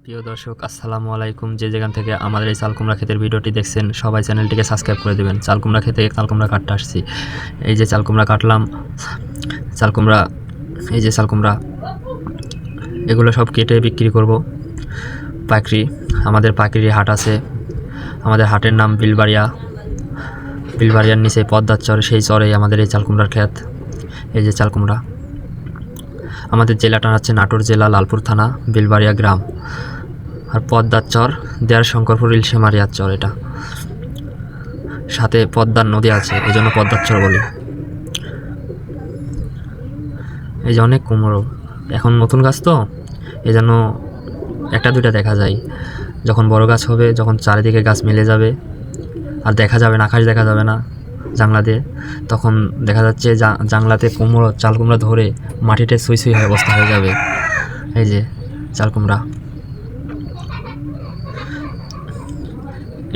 প্রিয় দর্শক আসসালামু আলাইকুম, যে যেখান থেকে আমাদের এই চালকুমড়া ক্ষেতের ভিডিওটি দেখছেন সবাই চ্যানেলটিকে সাবস্ক্রাইব করে দেবেন। চালকুমড়া ক্ষেতে চালকুমড়া কাটতে আসছি। এই যে চালকুমড়া কাটলাম, চালকুমড়া, এই যে চালকুমড়া, এগুলো সব কেটে বিক্রি করব পাইকারি। আমাদের পাইকারি হাট আছে, আমাদের হাটের নাম বিলবাড়িয়া। বিলবাড়িয়ার নিচে পদ্মার চর, সেই চরেই আমাদের এই চালকুমড়ার ক্ষেত। এই যে চালকুমড়া। আমাদের জেলাটা হচ্ছে নাটোর জেলা, লালপুর থানা, বিলবাড়িয়া গ্রাম। আর পদ্মার চর দেয়ার শঙ্করপুর ইলশেমারিয়ার চর, এটা সাথে পদ্মার নদী আছে, এই জন্য পদ্মার চর বলি। এই যে অনেক কুমড়ো, এখন নতুন গাছ তো এই জন্য একটা দুইটা দেখা যায়। যখন বড় গাছ হবে, যখন চারিদিকে গাছ মিলে যাবে আর দেখা যাবে না, আকাশ দেখা যাবে না জাংলা দিয়ে, তখন দেখা যাচ্ছে জাংলাতে কুমড়ো, চাল কুমড়া ধরে মাটিতে সুই সুই হয়ে অবস্থা হয়ে যাবে। এই যে চাল কুমড়া,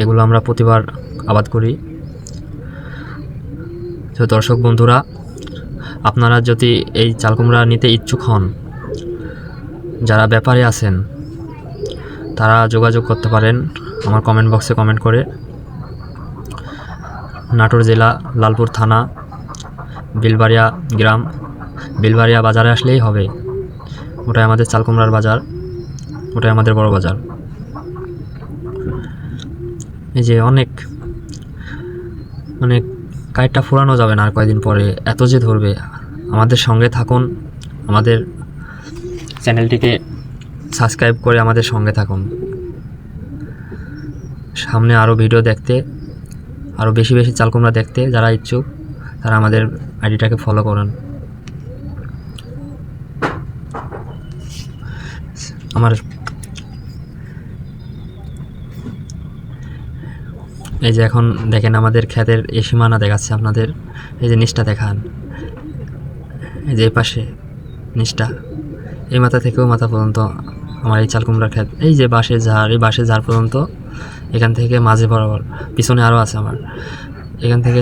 এগুলো আমরা প্রতিবার আবাদ করি। তো দর্শক বন্ধুরা, আপনারা যদি এই চাল কুমড়া নিতে ইচ্ছুক হন, যারা ব্যাপারে আছেন তারা যোগাযোগ করতে পারেন আমার কমেন্ট বক্সে কমেন্ট করে। নাটোর জেলা, লালপুর থানা, বিলবাড়িয়া গ্রাম। বিলবাড়িয়া বাজারে আসলেই হবে, ওটাই আমাদের চাল কুমড়ার বাজার, ওটাই আমাদের বড় বাজার। এই যে অনেক মানে কাইটটা ফুরানো যাবে না আর কয়েকদিন পরে, এত যে ধরবে। আমাদের সঙ্গে থাকুন, আমাদের চ্যানেলটিকে সাবস্ক্রাইব করে আমাদের সঙ্গে থাকুন। সামনে আরও ভিডিও দেখতে, আরও বেশি বেশি চাল কুমড়া দেখতে যারা ইচ্ছুক তারা আমাদের আইডিটাকে ফলো করুন। আমার এই যে এখন দেখেন আমাদের ক্ষেতের এই সীমানা দেখাচ্ছে আপনাদের। এই যে নিচটা দেখান, এই যে এই পাশে নিচটা, এই মাথা থেকেও মাথা পর্যন্ত আমার এই চাল কুমড়ার ক্ষেত। এই যে বাঁশের ঝাড়, এই বাঁশের ঝাড় পর্যন্ত, এখান থেকে মাঝে বরাবর, পিছনে আরও আছে আমার, এখান থেকে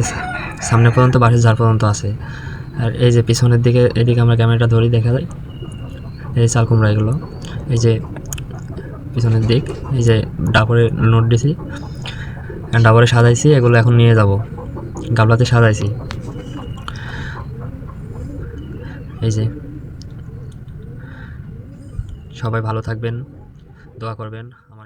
সামনে পর্যন্ত বাঁশের ঝাড় পর্যন্ত আছে। আর এই যে পিছনের দিকে, এদিকে আমরা ক্যামেরাটা ধরেই দেখা যায় এই চাল কুমড়া এগুলো। এই যে পিছনের দিক, এই যে ডাবরে নোট দিছি, ডাবরে সাজাইছি, এগুলো এখন নিয়ে যাব, গাবলাতে সাজাইছি। এই যে সবাই ভালো থাকবেন, দোয়া করবেন আমার।